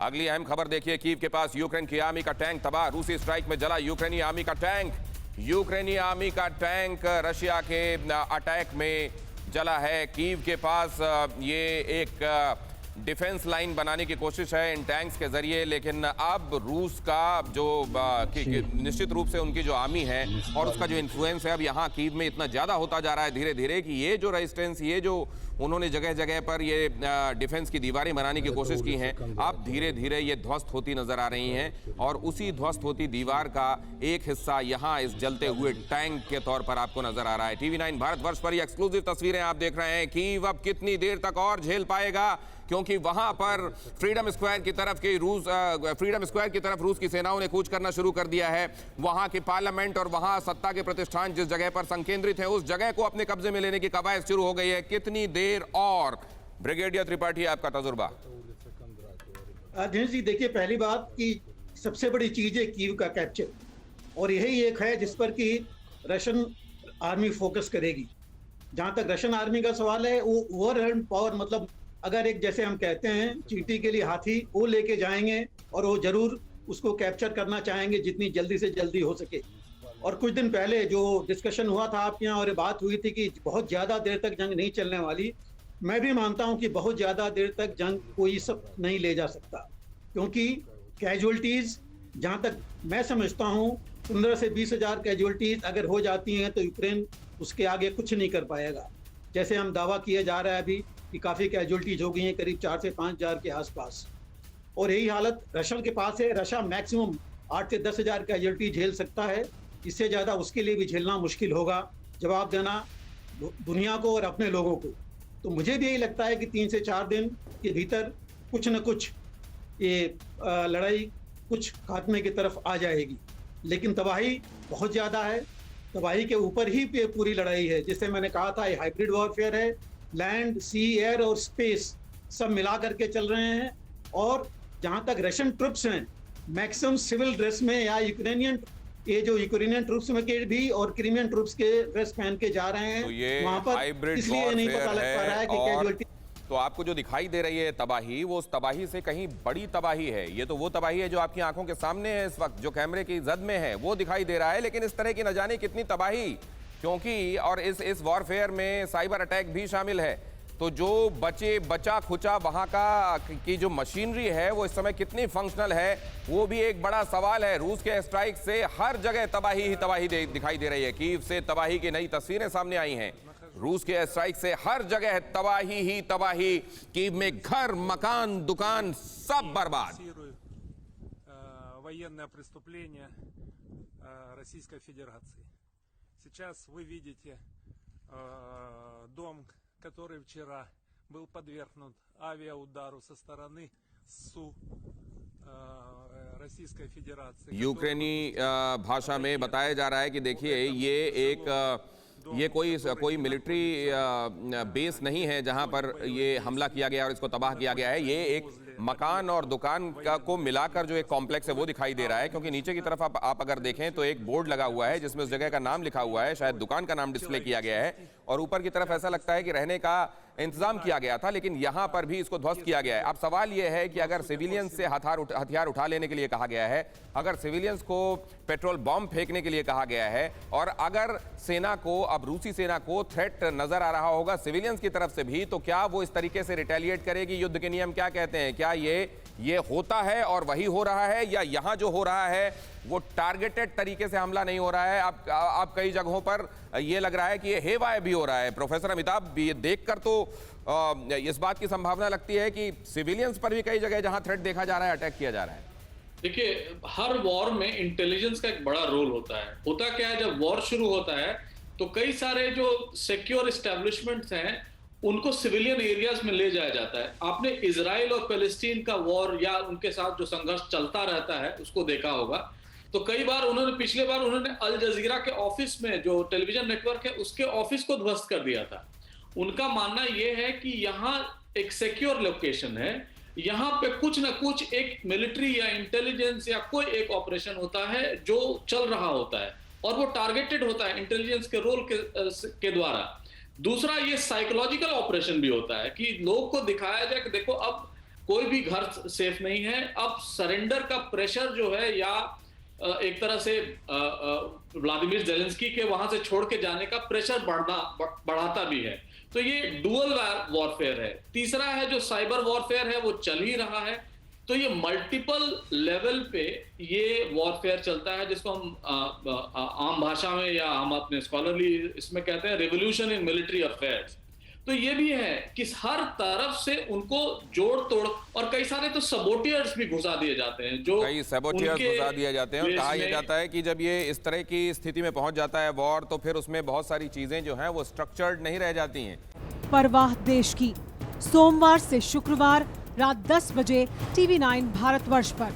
अगली अहम खबर देखिए, कीव के पास यूक्रेन की आर्मी का टैंक तबाह, रूसी स्ट्राइक में जला यूक्रेनी आर्मी का टैंक। यूक्रेनी आर्मी का टैंक रशिया के अटैक में जला है। कीव के पास ये एक डिफेंस लाइन बनाने की कोशिश है इन टैंक्स के जरिए, लेकिन अब रूस का जो निश्चित रूप से उनकी जो आर्मी है और उसका जो इन्फ्लुएंस है अब यहाँ कीव में इतना ज़्यादा होता जा रहा है धीरे धीरे कि ये जो रेजिस्टेंस, ये जो उन्होंने जगह जगह पर ये डिफेंस की दीवारें बनाने की कोशिश की हैं, अब धीरे धीरे ये ध्वस्त होती नजर आ रही हैं। और उसी ध्वस्त होती दीवार का एक हिस्सा यहाँ इस जलते हुए टैंक के तौर पर आपको नजर आ रहा है। टीवी9 भारतवर्ष पर ये एक्सक्लूसिव तस्वीरें आप देख रहे हैं। कीव अब कितनी देर तक और झेल पाएगा, क्योंकि वहां पर फ्रीडम स्क्वायर की तरफ रूस की सेनाओं ने कूच करना शुरू कर दिया है। वहां की पार्लियामेंट और वहां सत्ता के प्रतिष्ठान जिस जगह पर संकेंद्रित है, उस जगह को अपने कब्जे में लेने की कवायद शुरू हो गई है। कितनी देर और? ब्रिगेडियर त्रिपाठी, आपका तजुर्बा। दिनेश जी, देखिए, पहली बात कि सबसे बड़ी चीज है कीव का कैप्चर, और यही एक है जिस पर कि रशियन आर्मी फोकस करेगी। जहां तक रशियन आर्मी का सवाल है, वो ओवरहैंड पावर, मतलब अगर एक, जैसे हम कहते हैं, चींटी के लिए हाथी, वो लेके जाएंगे और वो जरूर उसको कैप्चर करना चाहेंगे जितनी जल्दी से जल्दी हो सके। और कुछ दिन पहले जो डिस्कशन हुआ था आपके यहाँ और ये बात हुई थी कि बहुत ज़्यादा देर तक जंग नहीं चलने वाली, मैं भी मानता हूँ कि बहुत ज़्यादा देर तक जंग कोई सब नहीं ले जा सकता, क्योंकि कैजुअल्टीज़, जहाँ तक मैं समझता हूँ, 15 से 20 हज़ार कैजुअल्टीज़ अगर हो जाती हैं तो यूक्रेन उसके आगे कुछ नहीं कर पाएगा। जैसे हम दावा किया जा रहा है अभी कि काफ़ी कैजुअल्टीज हो गई हैं, करीब 4 से 5 हज़ार के आसपास, और यही हालत रशिया के पास है। रशिया मैक्सिमम 8 से 10 हज़ार कैजुअल्टी झेल सकता है, इससे ज़्यादा उसके लिए भी झेलना मुश्किल होगा, जवाब देना दुनिया को और अपने लोगों को। तो मुझे भी यही लगता है कि 3 से 4 दिन के भीतर कुछ न कुछ ये लड़ाई कुछ खात्मे की तरफ आ जाएगी, लेकिन तबाही बहुत ज़्यादा है। तबाही के ऊपर ही पे पूरी लड़ाई है। जैसे मैंने कहा था, ये हाइब्रिड वॉरफेयर है, लैंड, सी, एयर और स्पेस सब मिला करके चल रहे हैं। और जहां तक रशियन ट्रुप्स हैं, मैक्सिमम सिविल ड्रेस में, या यूक्रेनियन, ये जो यूक्रेनियन ट्रुप्स में के भी और क्रीमियन ट्रुप्स के ड्रेस पहन के जा रहे हैं, तो वहां पर इसलिए नहीं पता लग पा रहा है कि कैजुअल्टी। तो आपको जो दिखाई दे रही है तबाही, वो उस तबाही से कहीं बड़ी तबाही है। ये तो वो तबाही है जो आपकी आंखों के सामने है इस वक्त, जो कैमरे की जद में है, वो दिखाई दे रहा है। लेकिन इस तरह की न जाने कितनी तबाही, क्योंकि और इस वॉरफेयर में साइबर अटैक भी शामिल है। तो जो बचा खुचा वहां का की जो मशीनरी है, वो इस समय कितनी फंक्शनल है, वो भी एक बड़ा सवाल है। रूस के स्ट्राइक से हर जगह तबाही ही तबाही दिखाई दे रही है। कीव से तबाही की नई तस्वीरें सामने आई हैं। रूस के स्ट्राइक से हर जगह तबाही ही तबाही। कीव में घर, मकान, दुकान सब बर्बाद। военное преступление Российской Федерации. Сейчас вы видите дом, который вчера был подвергнут авиаудару со стороны СУ Российской Федерации. यूक्रेनी भाषा में बताया जा रहा है कि देखिए, ये कोई मिलिट्री बेस नहीं है जहां पर ये हमला किया गया और इसको तबाह किया गया है। ये एक मकान और दुकान को मिलाकर जो एक कॉम्प्लेक्स है वो दिखाई दे रहा है, क्योंकि नीचे की तरफ आप अगर देखें तो एक बोर्ड लगा हुआ है जिसमें उस जगह का नाम लिखा हुआ है, शायद दुकान का नाम डिस्प्ले किया गया है, और ऊपर की तरफ ऐसा लगता है कि रहने का इंतजाम किया गया था, लेकिन यहां पर भी इसको ध्वस्त किया गया है। अब सवाल यह है कि अगर सिविलियंस से हथियार उठा लेने के लिए कहा गया है, अगर सिविलियंस को पेट्रोल बॉम्ब फेंकने के लिए कहा गया है, और अगर सेना को, अब रूसी सेना को थ्रेट नजर आ रहा होगा सिविलियंस की तरफ से भी, तो क्या वो इस तरीके से रिटेलिएट करेगी? युद्ध के नियम क्या कहते हैं? क्या ये होता है और वही हो रहा है, या यहां जो हो रहा है वो टारगेटेड तरीके से हमला नहीं हो रहा है? आप कई जगहों पर ये लग रहा है कि ये हेवाए भी हो रहा है। प्रोफेसर अमिताभ, ये देखकर तो इस बात की संभावना लगती है कि सिविलियंस पर भी कई जगह जहां थ्रेट देखा जा रहा है, अटैक किया जा रहा है। देखिए, हर वॉर में इंटेलिजेंस का एक बड़ा रोल होता है। होता क्या है, जब वॉर शुरू होता है तो कई सारे जो सिक्योर एस्टेब्लिशमेंट्स हैं उनको सिविलियन एरियाज में ले जाया जाता है। आपने इजराइल और पैलेस्टीन का वॉर या उनके साथ जो संघर्ष चलता रहता है उसको देखा होगा। तो कई बार पिछले बार उन्होंने अल जजीरा के ऑफिस में, जो टेलीविजन नेटवर्क है, उसके ऑफिस को ध्वस्त कर दिया था। उनका मानना यह है कि यहाँ एक सिक्योर लोकेशन है, यहाँ पे कुछ ना कुछ एक मिलिट्री या इंटेलिजेंस या कोई एक ऑपरेशन होता है जो चल रहा होता है, और वो टारगेटेड होता है इंटेलिजेंस के रोल के द्वारा। दूसरा, ये साइकोलॉजिकल ऑपरेशन भी होता है कि लोग को दिखाया जाए कि देखो, अब कोई भी घर सेफ नहीं है। अब सरेंडर का प्रेशर जो है, या एक तरह से व्लादिमीर जेलेंस्की के वहां से छोड़ के जाने का प्रेशर बढ़ाता भी है। तो ये डुअल वॉरफेयर है। तीसरा है जो साइबर वॉरफेयर है, वो चल ही रहा है। तो ये मल्टीपल लेवल पे ये वॉरफेयर चलता है, जिसको हम आम भाषा में या हम अपने स्कॉलरली इसमें कहते हैं रिवोल्यूशन इन मिलिट्री अफेयर्स। तो ये भी है कि हर तरफ से उनको जोड़ तोड़, और कई सारे तो सबोटियर्स भी घुसा दिए जाते हैं, जो कई सबोटियर्स घुसा दिए जाते हैं। और कहा यह जाता है कि जब ये इस तरह की स्थिति में पहुंच जाता है वॉर, तो फिर उसमें बहुत सारी चीजें जो हैं वो स्ट्रक्चर्ड नहीं रह जाती हैं। परवाह देश की, सोमवार से शुक्रवार रात 10 बजे TV9 भारतवर्ष पर।